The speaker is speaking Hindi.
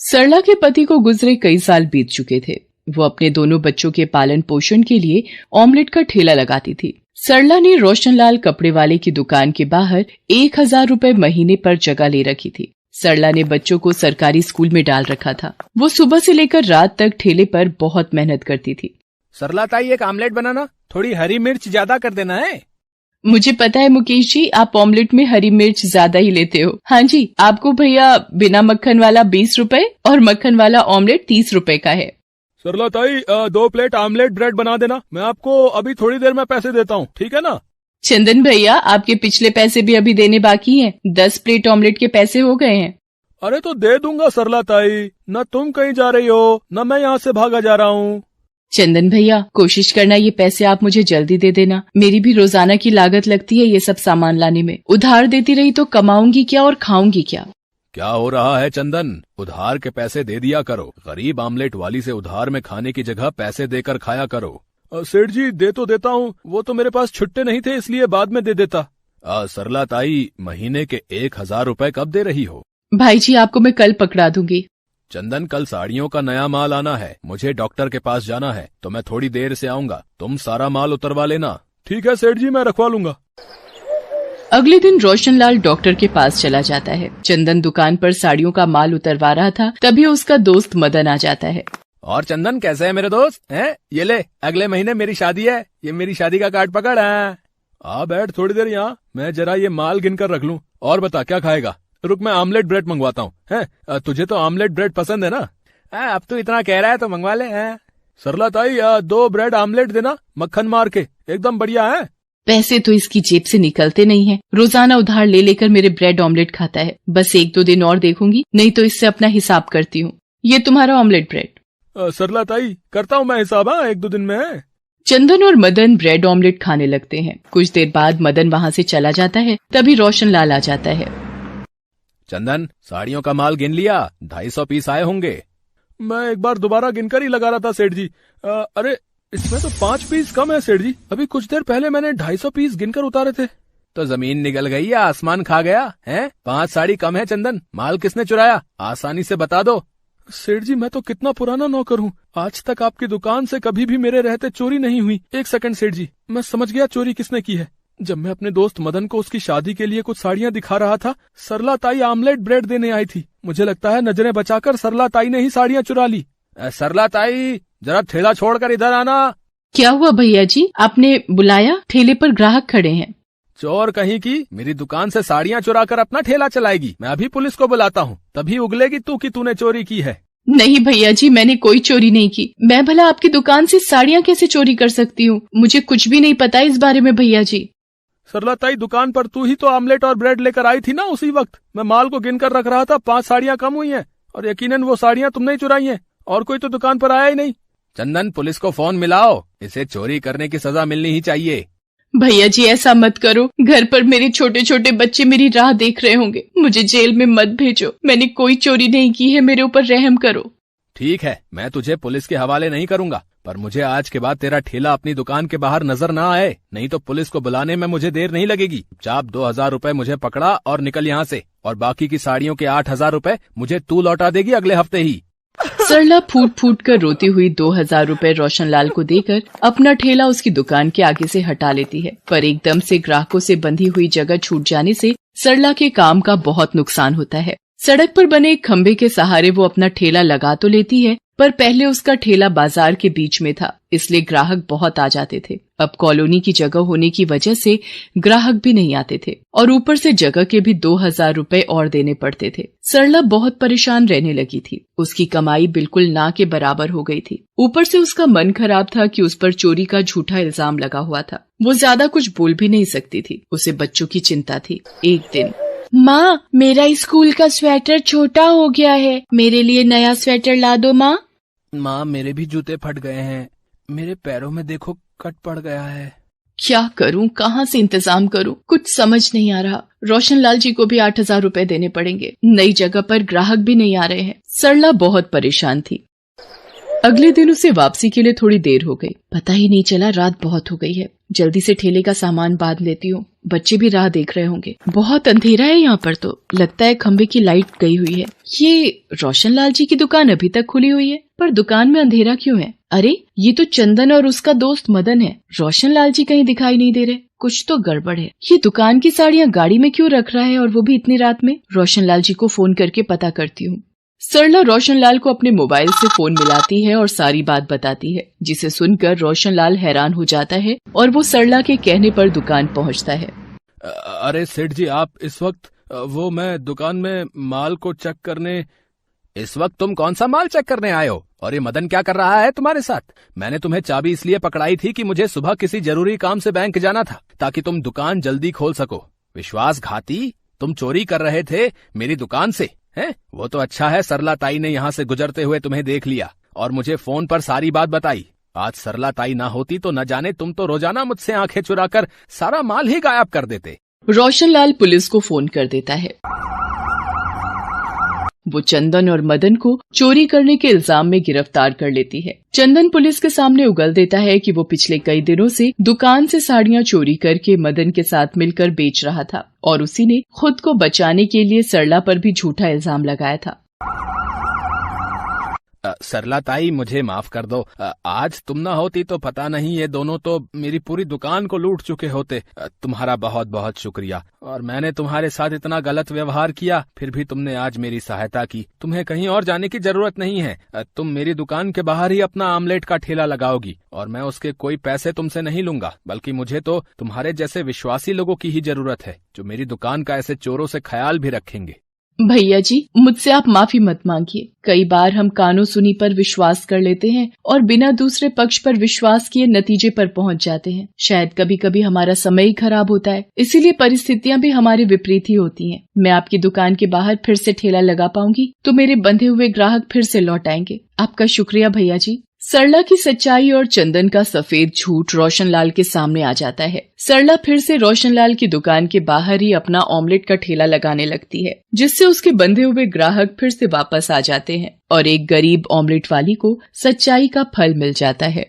सरला के पति को गुजरे कई साल बीत चुके थे। वो अपने दोनों बच्चों के पालन पोषण के लिए ऑमलेट का ठेला लगाती थी। सरला ने रोशनलाल कपड़े वाले की दुकान के बाहर 1000 रुपए महीने पर जगह ले रखी थी। सरला ने बच्चों को सरकारी स्कूल में डाल रखा था। वो सुबह से लेकर रात तक ठेले पर बहुत मेहनत करती थी। सरला ताई, एक आमलेट बनाना, थोड़ी हरी मिर्च ज्यादा कर देना है। मुझे पता है मुकेश जी, आप ऑमलेट में हरी मिर्च ज्यादा ही लेते हो। हाँ जी, आपको भैया बिना मक्खन वाला 20 रुपए और मक्खन वाला ऑमलेट 30 रुपए का है। सरला ताई, 2 प्लेट आमलेट ब्रेड बना देना। मैं आपको अभी थोड़ी देर में पैसे देता हूँ, ठीक है ना? चंदन भैया, आपके पिछले पैसे भी अभी देने बाकी हैं। 10 प्लेट ऑमलेट के पैसे हो गए हैं। अरे तो दे दूंगा सरला ताई, न तुम कहीं जा रही हो न मैं यहाँ से भागा जा रहा हूँ। चंदन भैया, कोशिश करना ये पैसे आप मुझे जल्दी दे देना। मेरी भी रोजाना की लागत लगती है ये सब सामान लाने में। उधार देती रही तो कमाऊंगी क्या और खाऊंगी क्या? क्या हो रहा है चंदन? उधार के पैसे दे दिया करो। गरीब आमलेट वाली से उधार में खाने की जगह पैसे देकर खाया करो। सेठ जी, दे तो देता हूँ, वो तो मेरे पास छुट्टे नहीं थे इसलिए बाद में दे देता। सरला ताई, महीने के 1000 रुपए कब दे रही हो? भाई जी, आपको मैं कल पकड़ा दूंगी। चंदन, कल साड़ियों का नया माल आना है, मुझे डॉक्टर के पास जाना है, तो मैं थोड़ी देर से आऊंगा। तुम सारा माल उतरवा लेना। ठीक है सेठ जी, मैं रखवा लूंगा। अगले दिन रोशनलाल डॉक्टर के पास चला जाता है। चंदन दुकान पर साड़ियों का माल उतरवा रहा था, तभी उसका दोस्त मदन आ जाता है। और चंदन, कैसे है मेरे दोस्त? हैं? ये ले, अगले महीने मेरी शादी है, ये मेरी शादी का कार्ड पकड़ है। आ बैठ थोड़ी देर यहाँ, मैं जरा ये माल गिनकर रख लूं। और बता, क्या खाएगा? रुक, मैं आमलेट ब्रेड मंगवाता हूँ। हैं? तुझे तो आमलेट ब्रेड पसंद है ना? अब तू इतना कह रहा है तो मंगवा ले। सरला ताई, 2 ब्रेड आमलेट देना, मक्खन मार के, एकदम बढ़िया है। पैसे तो इसकी जेब से निकलते नहीं हैं। रोजाना उधार ले लेकर मेरे ब्रेड ऑमलेट खाता है। बस 1-2 दिन और देखूंगी, नहीं तो इससे अपना हिसाब करती हूँ। ये तुम्हारा ऑमलेट ब्रेड। सरला ताई, करता हूँ मैं हिसाब, 1-2 दिन में। चंदन और मदन ब्रेड ऑमलेट खाने लगते हैं। कुछ देर बाद मदन वहाँ से चला जाता है, तभी रोशनलाल आ जाता है। चंदन, साड़ियों का माल गिन लिया? 250 पीस आए होंगे। मैं एक बार दोबारा गिनकर ही लगा रहा था सेठ जी। अरे इसमें तो 5 पीस कम है सेठ जी। अभी कुछ देर पहले मैंने 250 पीस गिनकर उतारे थे। तो जमीन निकल गई या आसमान खा गया है? 5 साड़ी कम है चंदन। माल किसने चुराया? आसानी से बता दो। सेठ जी, मैं तो कितना पुराना नौकर हूँ, आज तक आपकी दुकान से कभी भी मेरे रहते चोरी नहीं हुई। 1 सेकंड सेठ जी, मैं समझ गया चोरी किसने की है। जब मैं अपने दोस्त मदन को उसकी शादी के लिए कुछ साड़ियाँ दिखा रहा था, सरला ताई आमलेट ब्रेड देने आई थी। मुझे लगता है नजरें बचाकर सरला ताई ने ही साड़ियाँ चुरा ली। सरला ताई, जरा ठेला छोड़कर इधर आना। क्या हुआ भैया जी, आपने बुलाया? ठेले पर ग्राहक खड़े हैं। चोर कहीं की, मेरी दुकान से साड़ियाँ चुरा कर अपना ठेला चलाएगी। मैं अभी पुलिस को बुलाता हूँ, तभी उगलेगी तू कि तूने चोरी की है। नहीं भैया जी, मैंने कोई चोरी नहीं की। मैं भला आपकी दुकान से साड़ियाँ कैसे चोरी कर सकती हूँ? मुझे कुछ भी नहीं पता इस बारे में भैया जी। सरला ताई, दुकान पर तू ही तो आमलेट और ब्रेड लेकर आई थी ना उसी वक्त। मैं माल को गिनकर रख रहा था, 5 साड़ियाँ कम हुई हैं और यकीनन वो साड़ियाँ तुमने ही चुराई हैं। और कोई तो दुकान पर आया ही नहीं। चंदन, पुलिस को फोन मिलाओ, इसे चोरी करने की सजा मिलनी ही चाहिए। भैया जी, ऐसा मत करो। घर पर मेरे छोटे छोटे बच्चे मेरी राह देख रहे होंगे। मुझे जेल में मत भेजो। मैंने कोई चोरी नहीं की है, मेरे ऊपर रहम करो। ठीक है, मैं तुझे पुलिस के हवाले नहीं करूंगा, पर मुझे आज के बाद तेरा ठेला अपनी दुकान के बाहर नजर ना आए, नहीं तो पुलिस को बुलाने में मुझे देर नहीं लगेगी। चाप 2000 रुपए मुझे पकड़ा और निकल यहाँ से, और बाकी की साड़ियों के 8000 रुपए मुझे तू लौटा देगी अगले हफ्ते ही। सरला फूट फूट कर रोती हुई 2000 रुपए रोशनलाल को देकर अपना ठेला उसकी दुकान के आगे से हटा लेती है। पर एकदम से ग्राहकों से बंधी हुई जगह छूट जाने से सरला के काम का बहुत नुकसान होता है। सड़क पर बने एक खंबे के सहारे वो अपना ठेला लगा तो लेती है, पर पहले उसका ठेला बाजार के बीच में था, इसलिए ग्राहक बहुत आ जाते थे। अब कॉलोनी की जगह होने की वजह से ग्राहक भी नहीं आते थे और ऊपर से जगह के भी 2000 रुपए और देने पड़ते थे। सरला बहुत परेशान रहने लगी थी। उसकी कमाई बिल्कुल ना के बराबर हो गई थी। ऊपर से उसका मन खराब था कि उस पर चोरी का झूठा इल्जाम लगा हुआ था। वो ज्यादा कुछ बोल भी नहीं सकती थी, उसे बच्चों की चिंता थी। एक दिन, माँ, मेरा स्कूल का स्वेटर छोटा हो गया है, मेरे लिए नया स्वेटर ला दो माँ। माँ, मेरे भी जूते फट गए हैं, मेरे पैरों में देखो कट पड़ गया है। क्या करूँ, कहाँ से इंतजाम करूँ, कुछ समझ नहीं आ रहा। रोशनलाल जी को भी 8000 रुपए देने पड़ेंगे। नई जगह पर ग्राहक भी नहीं आ रहे हैं। सरला बहुत परेशान थी। अगले दिन उसे वापसी के लिए थोड़ी देर हो गई। पता ही नहीं चला रात बहुत हो गई है। जल्दी से ठेले का सामान बांध लेती हूँ। बच्चे भी राह देख रहे होंगे। बहुत अंधेरा है यहाँ पर, तो लगता है खंबे की लाइट गई हुई है। ये रोशनलाल जी की दुकान अभी तक खुली हुई है, पर दुकान में अंधेरा क्यों है? अरे ये तो चंदन और उसका दोस्त मदन है। रोशनलाल जी कहीं दिखाई नहीं दे रहे, कुछ तो गड़बड़ है। ये दुकान की साड़ियाँ गाड़ी में क्यों रख रहा है, और वो भी इतनी रात में? रोशनलाल जी को फोन करके पता करती हूँ। सरला रोशनलाल को अपने मोबाइल से फोन मिलाती है और सारी बात बताती है, जिसे सुनकर रोशनलाल हैरान हो जाता है और वो सरला के कहने पर दुकान पहुंचता है। अरे सेठ जी, आप इस वक्त वो मैं दुकान में माल को चेक करने। इस वक्त तुम कौन सा माल चेक करने आए हो? और ये मदन क्या कर रहा है तुम्हारे साथ? मैंने तुम्हें चाबी इसलिए पकड़ाई थी कि मुझे सुबह किसी जरूरी काम से बैंक जाना था, ताकि तुम दुकान जल्दी खोल सको। विश्वासघाती, तुम चोरी कर रहे थे मेरी दुकान से, हैं? वो तो अच्छा है सरला ताई ने यहाँ से गुजरते हुए तुम्हें देख लिया और मुझे फोन पर सारी बात बताई। आज सरला ताई ना होती तो न जाने तुम तो रोजाना मुझसे आंखें चुराकर सारा माल ही गायब कर देते। रोशनलाल पुलिस को फोन कर देता है। वो चंदन और मदन को चोरी करने के इल्जाम में गिरफ्तार कर लेती है। चंदन पुलिस के सामने उगल देता है कि वो पिछले कई दिनों से दुकान से साड़ियाँ चोरी करके मदन के साथ मिलकर बेच रहा था और उसी ने खुद को बचाने के लिए सरला पर भी झूठा इल्जाम लगाया था। सरला ताई, मुझे माफ कर दो। आज तुम ना होती तो पता नहीं ये दोनों तो मेरी पूरी दुकान को लूट चुके होते। तुम्हारा बहुत बहुत शुक्रिया। और मैंने तुम्हारे साथ इतना गलत व्यवहार किया, फिर भी तुमने आज मेरी सहायता की। तुम्हें कहीं और जाने की जरूरत नहीं है। तुम मेरी दुकान के बाहर ही अपना आमलेट का ठेला लगाओगी और मैं उसके कोई पैसे तुमसे नहीं लूंगा, बल्कि मुझे तो तुम्हारे जैसे विश्वासी लोगों की ही जरूरत है, जो मेरी दुकान का ऐसे चोरों से ख्याल भी रखेंगे। भैया जी, मुझसे आप माफी मत मांगिए। कई बार हम कानो सुनी पर विश्वास कर लेते हैं और बिना दूसरे पक्ष पर विश्वास किए नतीजे पर पहुंच जाते हैं। शायद कभी कभी हमारा समय ही खराब होता है, इसीलिए परिस्थितियां भी हमारे विपरीत ही होती हैं। मैं आपकी दुकान के बाहर फिर से ठेला लगा पाऊंगी तो मेरे बंधे हुए ग्राहक फिर से लौट आएंगे। आपका शुक्रिया भैया जी। सरला की सच्चाई और चंदन का सफेद झूठ रोशनलाल के सामने आ जाता है। सरला फिर से रोशनलाल की दुकान के बाहर ही अपना ऑमलेट का ठेला लगाने लगती है, जिससे उसके बंधे हुए ग्राहक फिर से वापस आ जाते हैं और एक गरीब ऑमलेट वाली को सच्चाई का फल मिल जाता है।